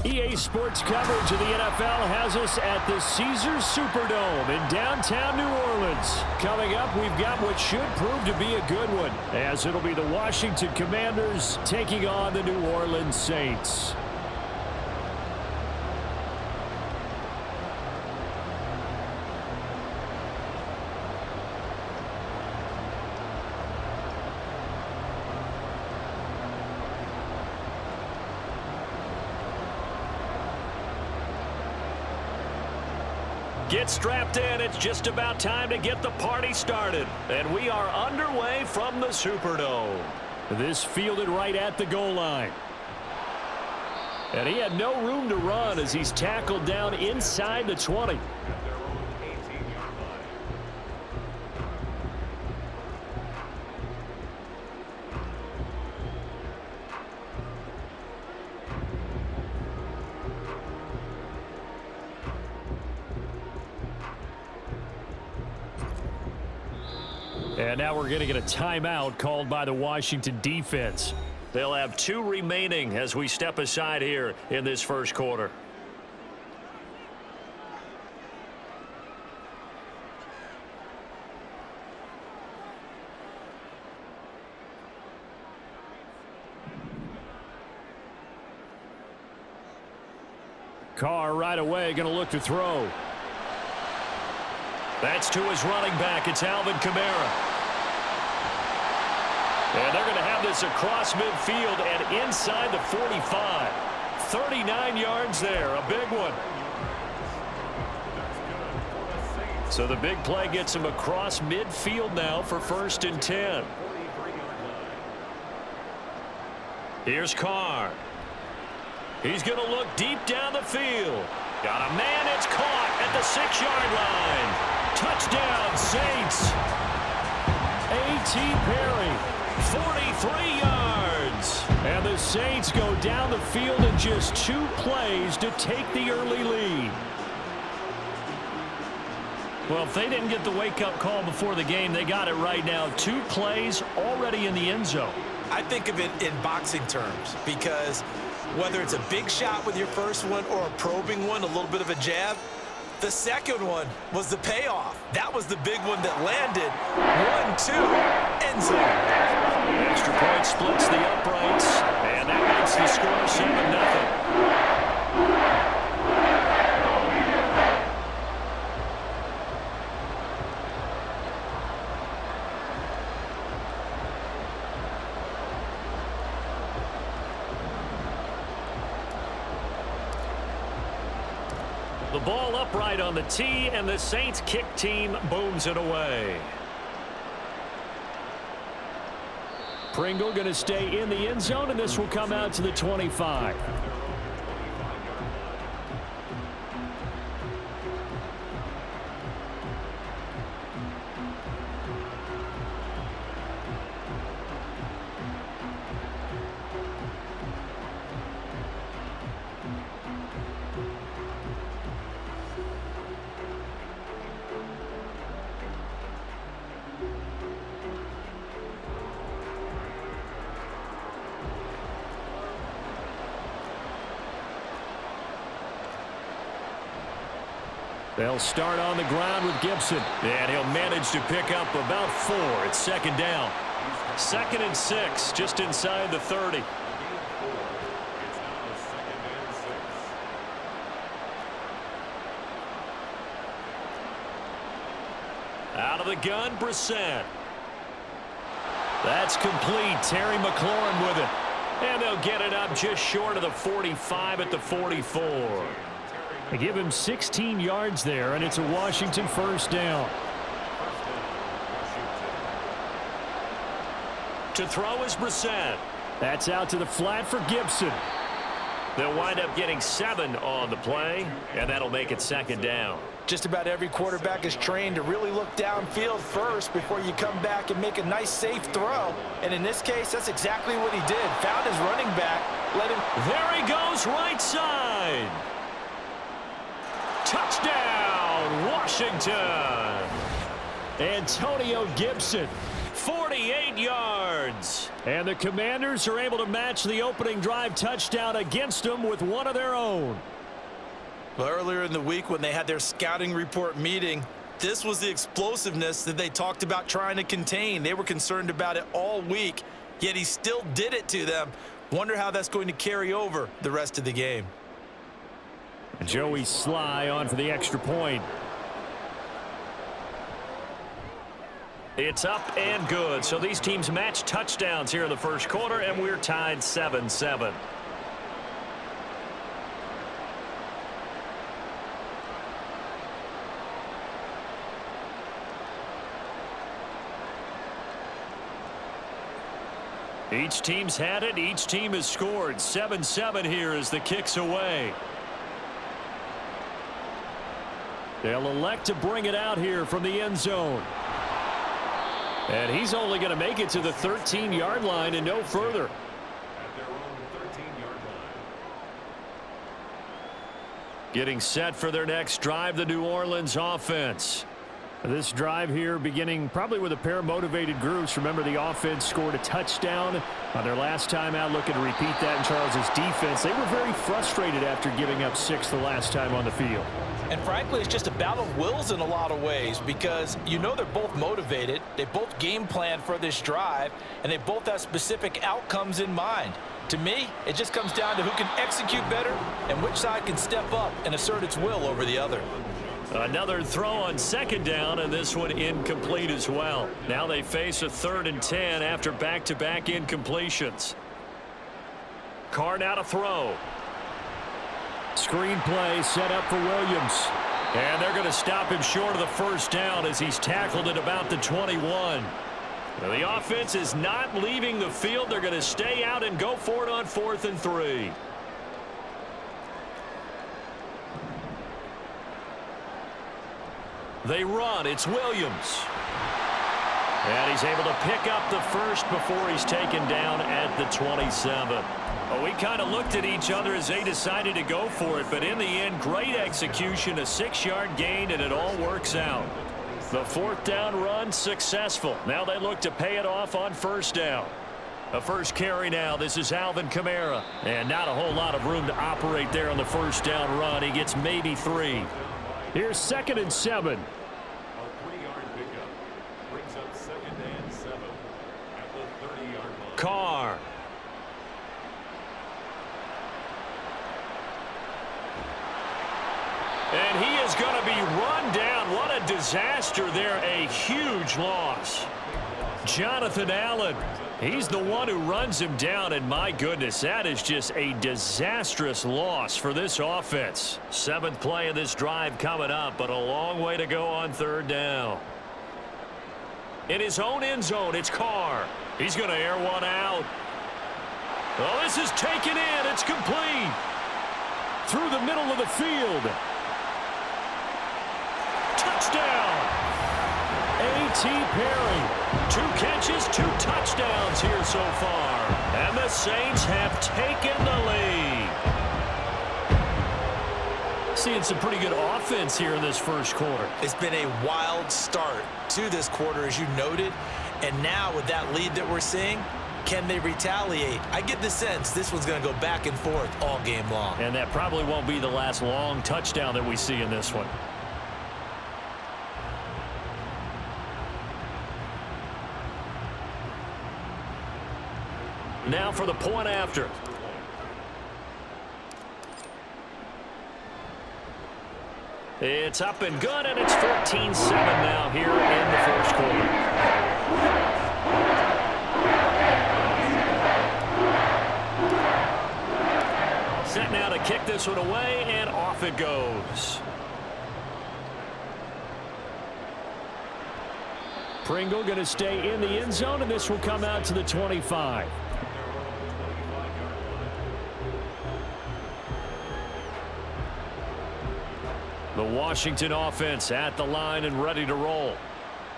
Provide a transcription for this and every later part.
EA Sports coverage of the NFL has us at the Caesars Superdome in downtown New Orleans. Coming up, we've got what should prove to be a good one, as it'll be the Washington Commanders taking on the New Orleans Saints. Get strapped in. It's just about time to get the party started. And we are underway from the Superdome. This fielded right at the goal line. And he had no room to run as he's tackled down inside the 20. And now we're going to get a timeout called by the Washington defense. They'll have 2 remaining as we step aside here in this first quarter. Carr right away going to look to throw. That's to his running back. It's Alvin Kamara. And they're going to have this across midfield and inside the 45. 39 yards there, a big one. So the big play gets him across midfield now for 1st and 10. Here's Carr. He's going to look deep down the field. Got a man, it's caught at the 6-yard line. Touchdown, Saints. A.T. Perry. 43 yards. And the Saints go down the field in just 2 plays to take the early lead. Well, if they didn't get the wake-up call before the game, they got it right now. 2 plays already in the end zone. I think of it in boxing terms because whether it's a big shot with your first one or a probing one, a little bit of a jab, the second one was the payoff. That was the big one that landed. 1-2, end zone. Extra point splits the uprights, and that makes the score 7-0. The ball upright on the tee, and the Saints kick team booms it away. Pringle going to stay in the end zone, and this will come out to the 25. They'll start on the ground with Gibson. And he'll manage to pick up about 4. It's 2nd down. 2nd and 6, just inside the 30. Out of the gun, Brissett. That's complete. Terry McLaurin with it. And they'll get it up just short of the 45 at the 44. They give him 16 yards there, and it's a Washington 1st down. To throw is Brissett. That's out to the flat for Gibson. They'll wind up getting 7 on the play, and that'll make it 2nd down. Just about every quarterback is trained to really look downfield first before you come back and make a nice, safe throw. And in this case, that's exactly what he did. Found his running back, let him... There he goes, right side. Touchdown, Washington. Antonio Gibson. 48 yards. And the Commanders are able to match the opening drive touchdown against them with one of their own. Well, earlier in the week when they had their scouting report meeting, this was the explosiveness that they talked about trying to contain. They were concerned about it all week, yet he still did it to them. Wonder how that's going to carry over the rest of the game. Joey Sly on for the extra point. It's up and good. So these teams match touchdowns here in the first quarter, and we're tied 7-7. Each team's had it. Each team has scored. 7-7 here as the kick's away. They'll elect to bring it out here from the end zone. And he's only going to make it to the 13-yard line and no further. At their own 13-yard line. Getting set for their next drive, the New Orleans offense. This drive here beginning probably with a pair of motivated groups. Remember, the offense scored a touchdown on their last time out, looking to repeat that in Charles's defense. They were very frustrated after giving up 6 the last time on the field. And frankly, it's just a battle of wills in a lot of ways because you know they're both motivated. They both game plan for this drive, and they both have specific outcomes in mind. To me, it just comes down to who can execute better and which side can step up and assert its will over the other. Another throw on 2nd down, and this one incomplete as well. Now they face a 3rd and 10 after back-to-back incompletions. Carr now to throw. Screen play set up for Williams. And they're going to stop him short of the 1st down as he's tackled at about the 21. The offense is not leaving the field. They're going to stay out and go for it on 4th and 3. They run. It's Williams. And he's able to pick up the 1st before he's taken down at the 27. Well, we kind of looked at each other as they decided to go for it, but in the end, great execution, a 6-yard gain, and it all works out. The 4th down run successful. Now they look to pay it off on 1st down. A first carry now. This is Alvin Kamara. And not a whole lot of room to operate there on the 1st down run. He gets maybe 3. Here's 2nd and 7. A 3-yard pickup brings up 2nd and 7 at the 30-yard line. Carr. And he is going to be run down. What a disaster there. A huge loss. Jonathan Allen. He's the one who runs him down, and my goodness, that is just a disastrous loss for this offense. 7th play of this drive coming up, but a long way to go on 3rd down. In his own end zone, it's Carr. He's going to air one out. Well, this is taken in. It's complete. Through the middle of the field. Touchdown. A.T. Perry. 2 catches, 2 touchdowns here so far. And the Saints have taken the lead. Seeing some pretty good offense here in this first quarter. It's been a wild start to this quarter, as you noted. And now with that lead that we're seeing, can they retaliate? I get the sense this one's going to go back and forth all game long. And that probably won't be the last long touchdown that we see in this one. Now for the point after. It's up and good, and it's 14-7 now here in the first quarter. Set now to kick this one away, and off it goes. Pringle going to stay in the end zone, and this will come out to the 25. The Washington offense at the line and ready to roll.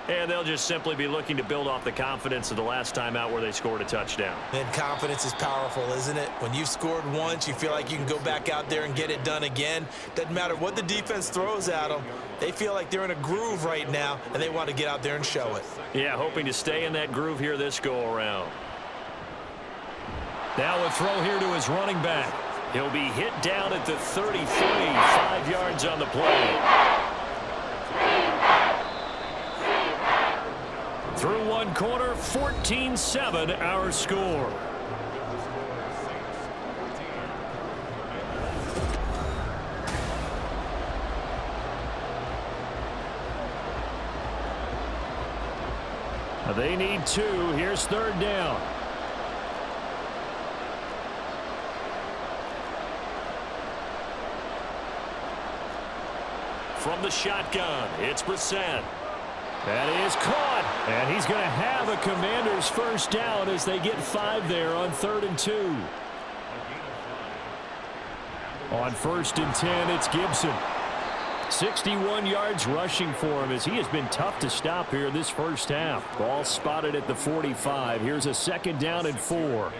And they'll just simply be looking to build off the confidence of the last time out where they scored a touchdown. And confidence is powerful, isn't it? When you've scored once, you feel like you can go back out there and get it done again. Doesn't matter what the defense throws at them. They feel like they're in a groove right now, and they want to get out there and show it. Yeah, hoping to stay in that groove here this go-around. Now a throw here to his running back. He'll be hit down at the 33, 5 yards on the play. Through one quarter, 14-7 our score. They need 2. Here's 3rd down. From the shotgun, it's Brissett. That is caught, and he's going to have a Commanders first down as they get 5 there on 3rd and 2. On 1st and 10, it's Gibson. 61 yards rushing for him as he has been tough to stop here this first half. Ball spotted at the 45. Here's a 2nd down and 4.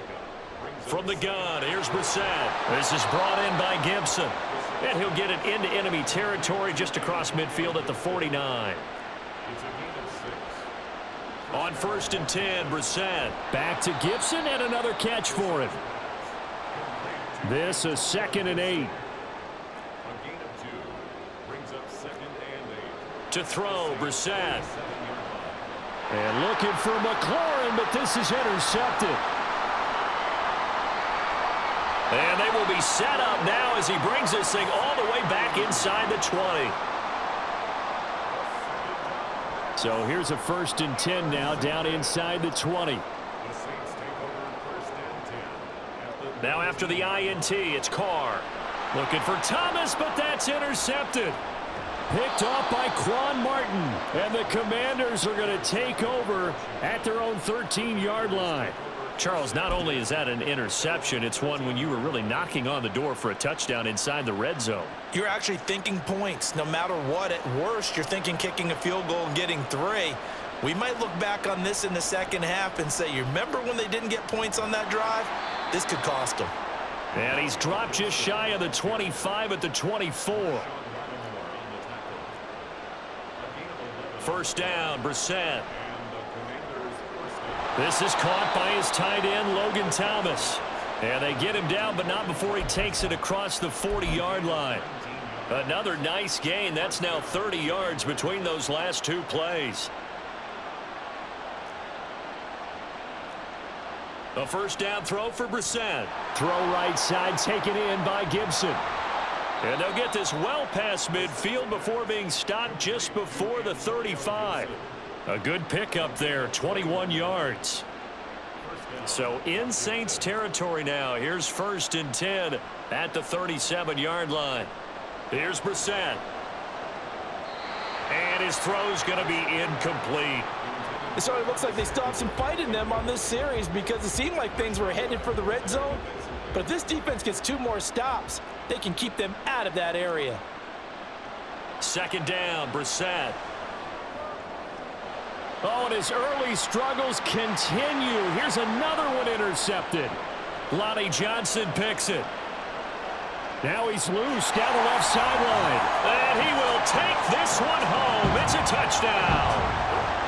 From the gun, here's Brissett. This is brought in by Gibson. And he'll get it into enemy territory just across midfield at the 49. On 1st and 10, Brissett. Back to Gibson and another catch for him. This a 2nd and 8. To throw, Brissett. And looking for McLaurin, but this is intercepted. And they will be set up now as he brings this thing all the way back inside the 20. So here's a 1st and 10 now down inside the 20. Now after the INT, it's Carr. Looking for Thomas, but that's intercepted. Picked off by Quan Martin. And the Commanders are going to take over at their own 13-yard line. Charles, not only is that an interception, it's one when you were really knocking on the door for a touchdown inside the red zone. You're actually thinking points. No matter what, at worst, you're thinking kicking a field goal and getting 3. We might look back on this in the second half and say, you remember when they didn't get points on that drive? This could cost them. And he's dropped just shy of the 25 at the 24. 1st down, Brissett. This is caught by his tight end, Logan Thomas. And they get him down, but not before he takes it across the 40-yard line. Another nice gain. That's now 30 yards between those last 2 plays. A 1st down throw for Brissett. Throw right side, taken in by Gibson. And they'll get this well past midfield before being stopped just before the 35. A good pickup there, 21 yards. So in Saints territory now. Here's 1st and 10 at the 37-yard line. Here's Brissett. And his throw's going to be incomplete. It sort of looks like they still have some fight in them on this series because it seemed like things were headed for the red zone. But if this defense gets 2 more stops, they can keep them out of that area. 2nd down, Brissett. Oh, and his early struggles continue. Here's another one intercepted. Lonnie Johnson picks it. Now he's loose down the left sideline. And he will take this one home. It's a touchdown.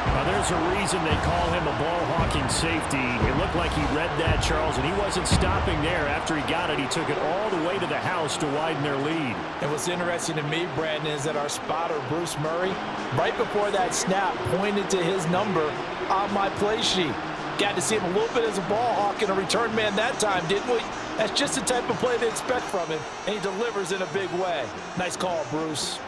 Now, there's a reason they call him a ball-hawking safety. It looked like he read that, Charles, and he wasn't stopping there. After he got it, he took it all the way to the house to widen their lead. And what's interesting to me, Brandon, is that our spotter, Bruce Murray, right before that snap, pointed to his number on my play sheet. Got to see him a little bit as a ball hawk and a return man that time, didn't we? That's just the type of play they expect from him, and he delivers in a big way. Nice call, Bruce.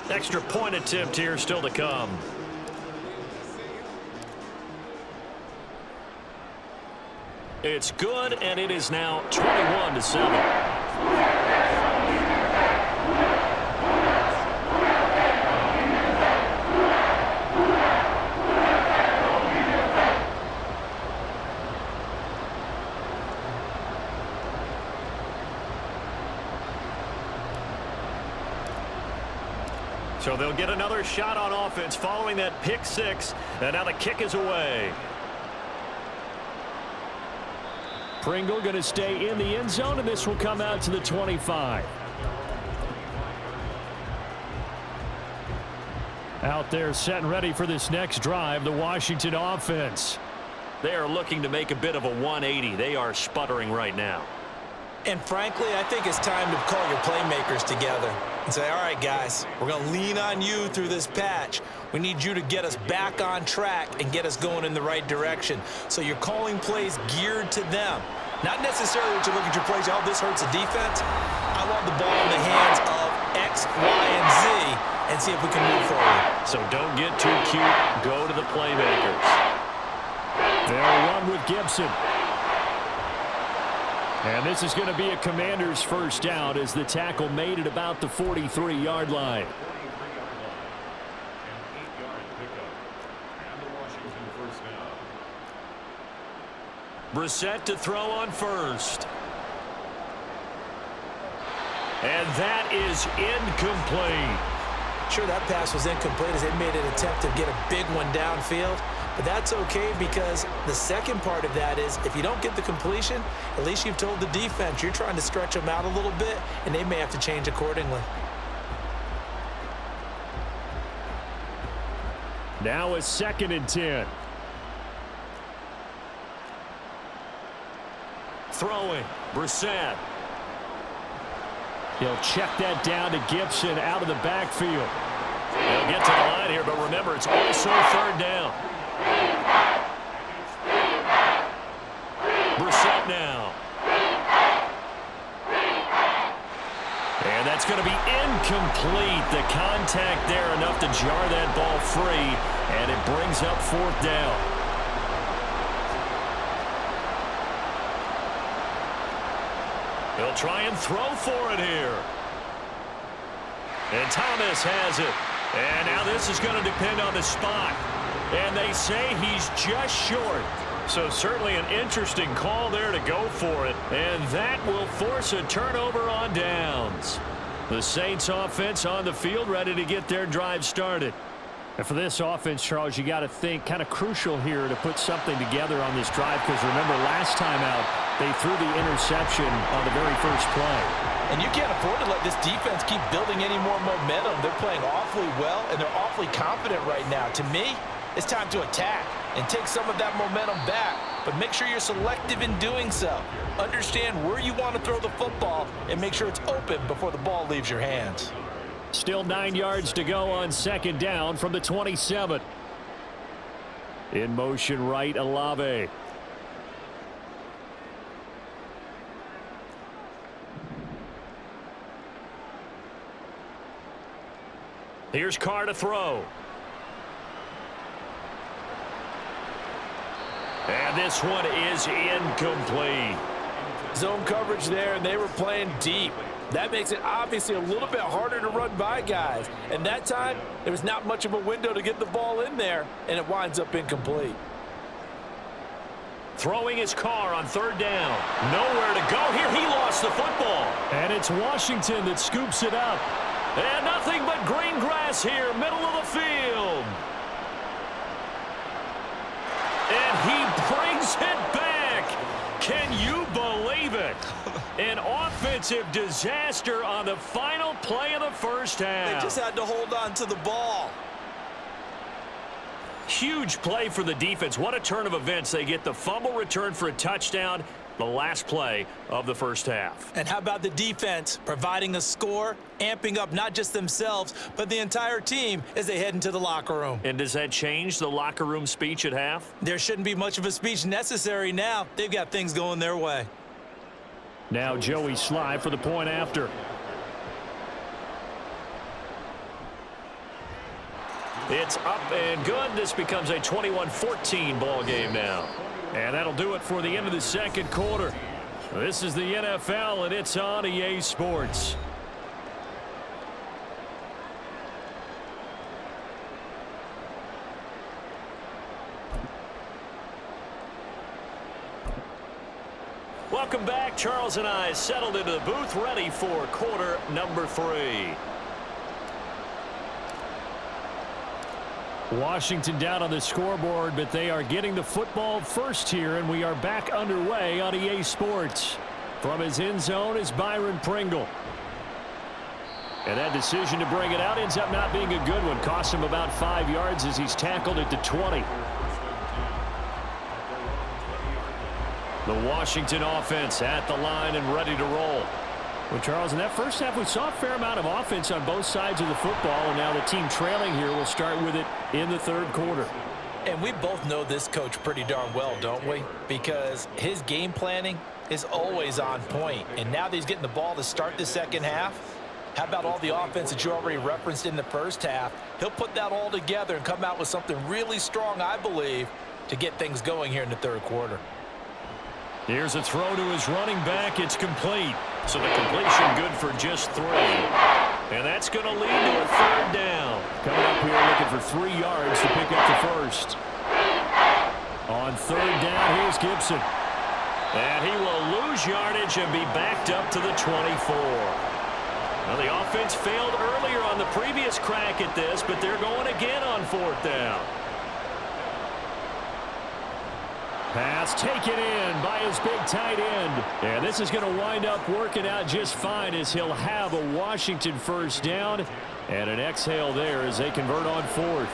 Extra point attempt here still to come. It's good, and it is now 21-7. So they'll get another shot on offense following that pick six. And now the kick is away. Pringle going to stay in the end zone, and this will come out to the 25. Out there set and ready for this next drive, the Washington offense. They are looking to make a bit of a 180. They are sputtering right now. And frankly, I think it's time to call your playmakers together and say, all right, guys, we're going to lean on you through this patch. We need you to get us back on track and get us going in the right direction. So you're calling plays geared to them. Not necessarily to look at your plays, oh, this hurts the defense. I want the ball in the hands of X, Y, and Z and see if we can move forward. So don't get too cute. Go to the playmakers. They'll run with Gibson. And this is going to be a Commander's first down as the tackle made at about the 43-yard line. Brissett to throw on first. And that is incomplete. Sure, that pass was incomplete as they made an attempt to get a big one downfield. But that's okay because the second part of that is if you don't get the completion, at least you've told the defense you're trying to stretch them out a little bit, and they may have to change accordingly. Now a 2nd and 10. Throwing, Brissett. He'll check that down to Gibson out of the backfield. They'll get to the line here, but remember, it's also 3rd down. Brissett now. And that's going to be incomplete. The contact there enough to jar that ball free, and it brings up 4th down. He'll try and throw for it here. And Thomas has it. And now this is going to depend on the spot. And they say he's just short. So certainly an interesting call there to go for it. And that will force a turnover on downs. The Saints offense on the field ready to get their drive started. And for this offense, Charles, you got to think kind of crucial here to put something together on this drive because remember last time out they threw the interception on the very first play. And you can't afford to let this defense keep building any more momentum. They're playing awfully well, and they're awfully confident right now. To me, it's time to attack and take some of that momentum back. But make sure you're selective in doing so. Understand where you want to throw the football and make sure it's open before the ball leaves your hands. Still 9 yards to go on 2nd down from the 27. In motion right, Olave. Here's Carr to throw. And this one is incomplete. Zone coverage there, and they were playing deep. That makes it obviously a little bit harder to run by guys. And that time, there was not much of a window to get the ball in there, and it winds up incomplete. Throwing his Carr on 3rd down. Nowhere to go here. He lost the football. And it's Washington that scoops it up. And nothing but green grass here, middle of the field. And he brings it back. Can you believe it? An offensive disaster on the final play of the first half. They just had to hold on to the ball. Huge play for the defense. What a turn of events. They get the fumble return for a touchdown, the last play of the first half. And how about the defense providing a score, amping up not just themselves, but the entire team as they head into the locker room. And does that change the locker room speech at half? There shouldn't be much of a speech necessary now. They've got things going their way. Now Joey Sly for the point after. It's up and good. This becomes a 21-14 ball game now. And that'll do it for the end of the 2nd quarter. This is the NFL, and it's on EA Sports. Welcome back. Charles and I settled into the booth ready for quarter number 3. Washington down on the scoreboard, but they are getting the football first here, and we are back underway on EA Sports. From his end zone is Byron Pringle. And that decision to bring it out ends up not being a good one. Cost him about 5 yards as he's tackled at the 20. The Washington offense at the line and ready to roll. Well, Charles, in that first half, we saw a fair amount of offense on both sides of the football, and now the team trailing here will start with it in the third quarter. And we both know this coach pretty darn well, don't we? Because his game planning is always on point. And now that he's getting the ball to start the second half, how about all the offense that you already referenced in the first half? He'll put that all together and come out with something really strong, I believe, to get things going here in the third quarter. Here's a throw to his running back. It's complete. So the completion good for just 3. And that's going to lead to a third down. Coming up here looking for 3 yards to pick up the first. On third down, here's Gibson. And he will lose yardage and be backed up to the 24. Now the offense failed earlier on the previous crack at this, but they're going again on fourth down. Pass taken in by his big tight end. And this is going to wind up working out just fine as he'll have a Washington first down. And an exhale there as they convert on fourth.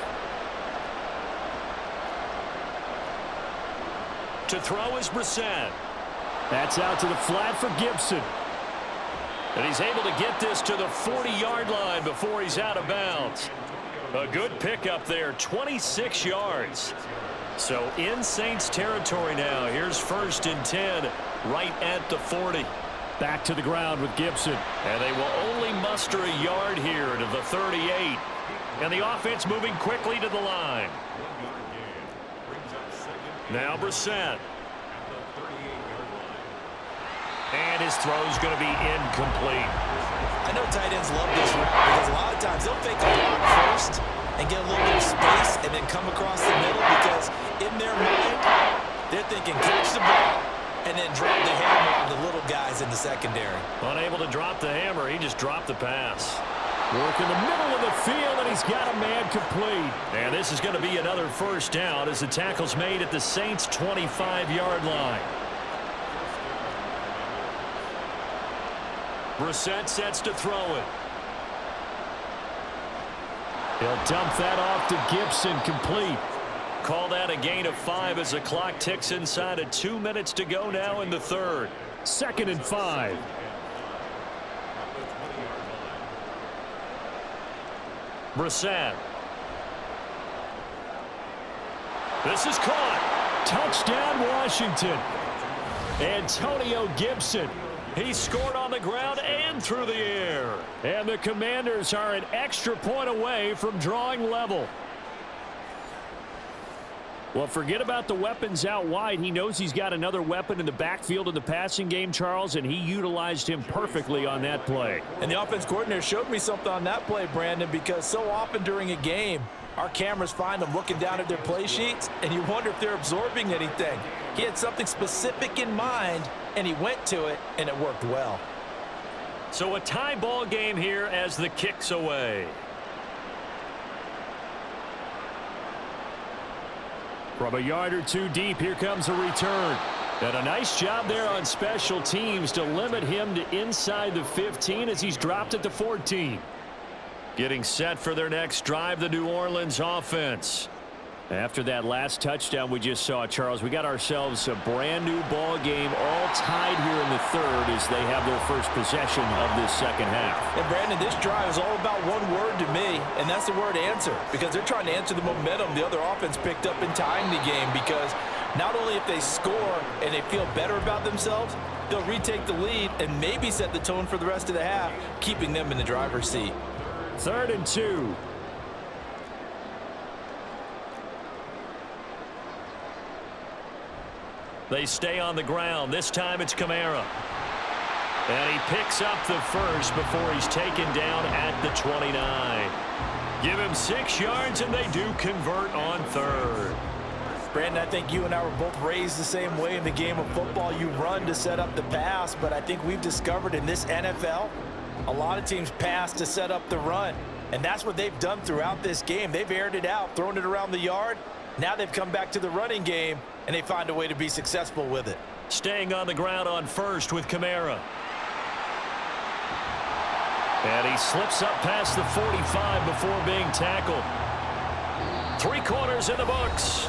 To throw is Brissett. That's out to the flat for Gibson. And he's able to get this to the 40-yard line before he's out of bounds. A good pickup there, 26 yards. So in Saints territory now. Here's 1st and 10 right at the 40. Back to the ground with Gibson. And they will only muster a yard here to the 38. And the offense moving quickly to the line. Now Brissett. And his throw's going to be incomplete. I know tight ends love this route because a lot of times they'll fake a block first and get a little bit of space and then come across the middle because in their mind, they're thinking catch the ball and then drop the hammer on the little guys in the secondary. Unable to drop the hammer, he just dropped the pass. Work in the middle of the field, and he's got a man complete. And this is going to be another first down as the tackle's made at the Saints' 25-yard line. Brissett sets to throw it. He'll dump that off to Gibson, complete. Call that a gain of 5 as the clock ticks inside of 2 minutes to go now in the third. 2nd and 5. Brissett. This is caught. Touchdown, Washington. Antonio Gibson. He scored on the ground and through the air. And the Commanders are an extra point away from drawing level. Well, forget about the weapons out wide. He knows he's got another weapon in the backfield in the passing game, Charles, and he utilized him perfectly on that play. And the offense coordinator showed me something on that play, Brandon, because so often during a game, our cameras find them looking down at their play sheets, and you wonder if they're absorbing anything. He had something specific in mind, and he went to it, and it worked well. So a tie ball game here as the kick's away. From a yard or two deep, here comes a return. And a nice job there on special teams to limit him to inside the 15 as he's dropped at the 14. Getting set for their next drive, the New Orleans offense. After that last touchdown we just saw, Charles, we got ourselves a brand new ball game, all tied here in the third as they have their first possession of this second half. And Brandon, this drive is all about one word to me, and that's the word answer, because they're trying to answer the momentum the other offense picked up in tying the game, because not only if they score and they feel better about themselves, they'll retake the lead and maybe set the tone for the rest of the half, keeping them in the driver's seat. 3rd and 2. They stay on the ground. This time it's Kamara. And he picks up the first before he's taken down at the 29. Give him 6 yards, and they do convert on third. Brandon, I think you and I were both raised the same way in the game of football. You run to set up the pass, but I think we've discovered in this NFL, a lot of teams pass to set up the run. And that's what they've done throughout this game. They've aired it out, thrown it around the yard. Now they've come back to the running game, and they find a way to be successful with it. Staying on the ground on first with Kamara. And he slips up past the 45 before being tackled. 3 quarters in the books.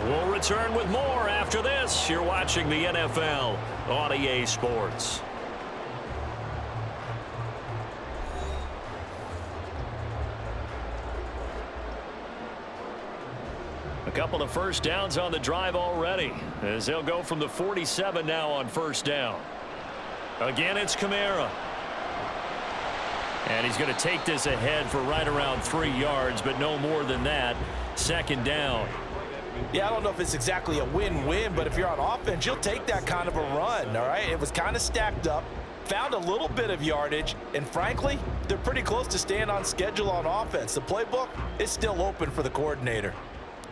We'll return with more after this. You're watching the NFL on EA Sports. A couple of first downs on the drive already, as they'll go from the 47 now on first down. Again, it's Kamara. And he's going to take this ahead for right around 3 yards, but no more than that. Second down. Yeah, I don't know if it's exactly a win-win, but if you're on offense, you'll take that kind of a run, all right? It was kind of stacked up, found a little bit of yardage, and frankly, they're pretty close to staying on schedule on offense. The playbook is still open for the coordinator.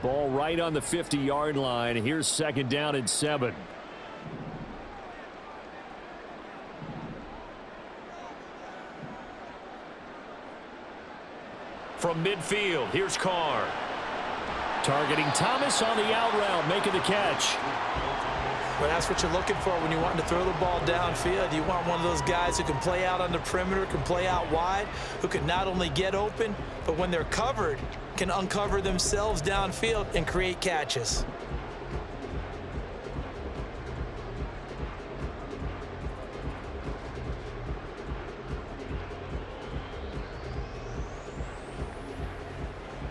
Ball right on the 50-yard line. Here's second down and 7. From midfield, here's Carr. Targeting Thomas on the out route, making the catch. Well, that's what you're looking for when you want to throw the ball downfield. You want one of those guys who can play out on the perimeter, can play out wide, who can not only get open, but when they're covered, can uncover themselves downfield and create catches.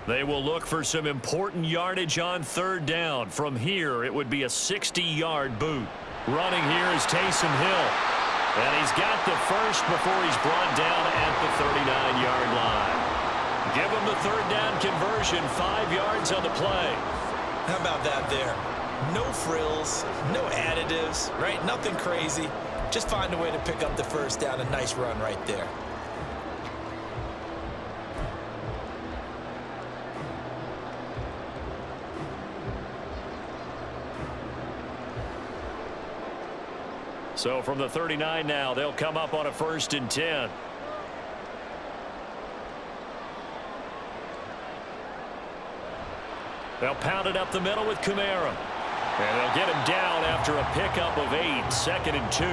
They will look for some important yardage on third down. From here, it would be a 60-yard boot. Running here is Taysom Hill. And he's got the first before he's brought down at the 39-yard line. Give him the third down conversion, 5 yards on the play. How about that there? No frills, no additives, right? Nothing crazy. Just find a way to pick up the first down. A nice run right there. So from the 39 now, they'll come up on a 1st and 10. They'll pound it up the middle with Kamara. And they'll get him down after a pickup of 8, 2nd and 2.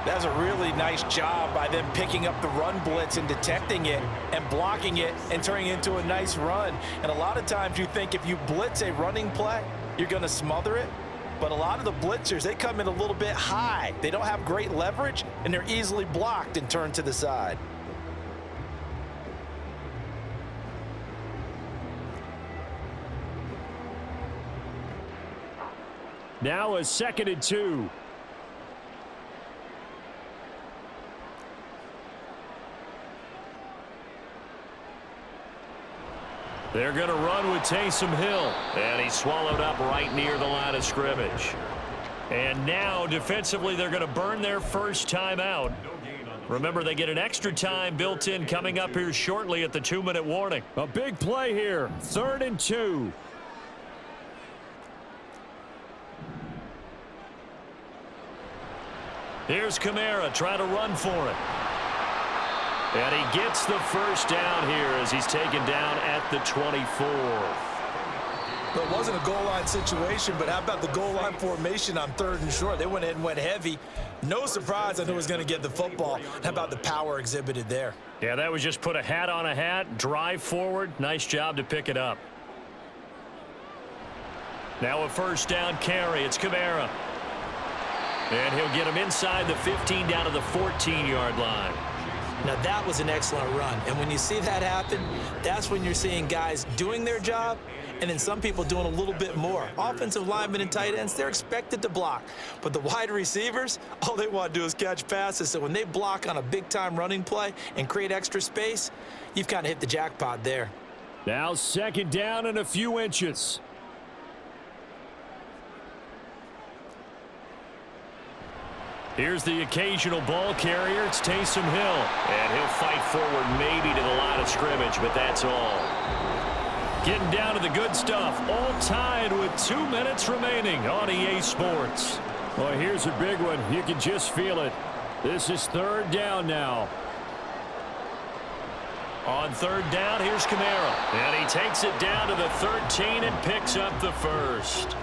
That's a really nice job by them picking up the run blitz and detecting it and blocking it and turning it into a nice run. And a lot of times you think if you blitz a running play, you're going to smother it. But a lot of the blitzers, they come in a little bit high. They don't have great leverage, and they're easily blocked and turned to the side. Now a 2nd and 2. They're going to run with Taysom Hill. And he's swallowed up right near the line of scrimmage. And now, defensively, they're going to burn their first time out. Remember, they get an extra time built in coming up here shortly at the 2-minute warning. A big play here. 3rd and 2. Here's Kamara trying to run for it. And he gets the first down here as he's taken down at the 24. Well, it wasn't a goal line situation, but how about the goal line formation on 3rd and short? They went in and went heavy. No surprise on who was going to get the football. How about the power exhibited there? Yeah, that was just put a hat on a hat, drive forward. Nice job to pick it up. Now a first down carry. It's Kamara. And he'll get him inside the 15 down to the 14-yard line. Now, that was an excellent run. And when you see that happen, that's when you're seeing guys doing their job and then some people doing a little bit more. Offensive linemen and tight ends, they're expected to block. But the wide receivers, all they want to do is catch passes. So when they block on a big-time running play and create extra space, you've kind of hit the jackpot there. Now 2nd down and a few inches. Here's the occasional ball carrier. It's Taysom Hill. And he'll fight forward maybe to the line of scrimmage, but that's all. Getting down to the good stuff. All tied with 2 minutes remaining on EA Sports. Well, here's a big one. You can just feel it. This is 3rd down now. On third down, here's Kamara. And he takes it down to the 13 and picks up the first.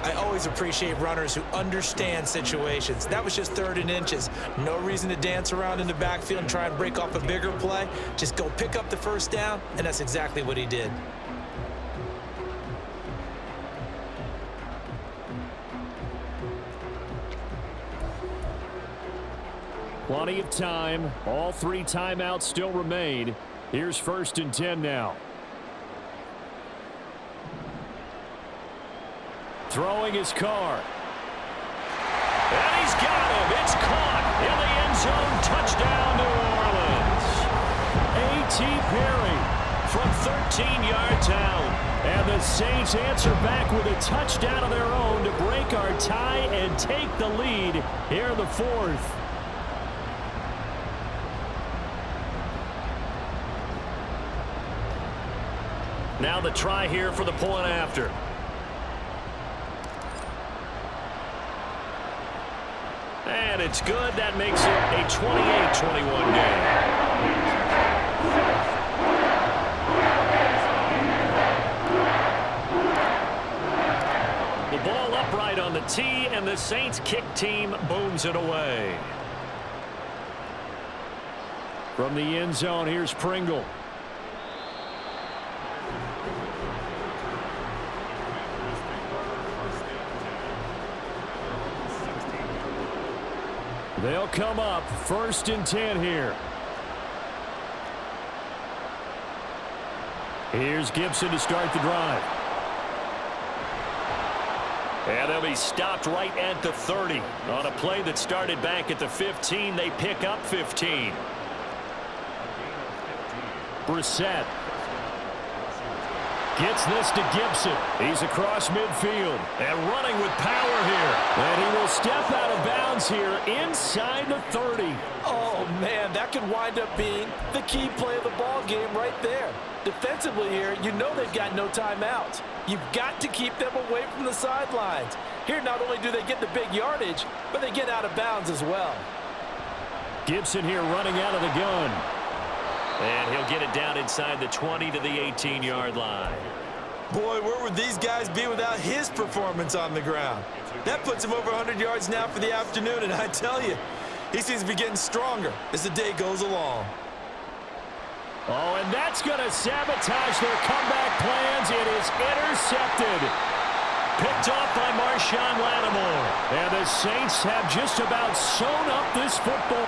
I always appreciate runners who understand situations. That was just 3rd and inches. No reason to dance around in the backfield and try and break off a bigger play. Just go pick up the first down, and that's exactly what he did. Plenty of time. All 3 timeouts still remain. Here's 1st and 10 now. Throwing his car. And he's got him. It's caught in the end zone. Touchdown, New Orleans. A.T. Perry From 13 yards out. And the Saints answer back with a touchdown of their own to break our tie and take the lead here in the 4th. Now the try here for the point after. And it's good. That makes it a 28-21 game. The ball upright on the tee, and the Saints kick team booms it away. From the end zone, here's Pringle. They'll come up 1st and 10 here. Here's Gibson to start the drive. And they'll be stopped right at the 30. On a play that started back at the 15, they pick up 15. Brissett gets this to Gibson. He's across midfield and running with power here. And he will step out of bounds here inside the 30. Oh, man, that could wind up being the key play of the ball game right there. Defensively here, you know they've got no timeouts. You've got to keep them away from the sidelines. Here, not only do they get the big yardage, but they get out of bounds as well. Gibson here running out of the gun. And he'll get it down inside the 20 to the 18-yard line. Boy, where would these guys be without his performance on the ground? That puts him over 100 yards now for the afternoon, and I tell you, he seems to be getting stronger as the day goes along. Oh, and that's going to sabotage their comeback plans. It is intercepted. Picked off by Marshawn Lattimore. And the Saints have just about sewn up this football.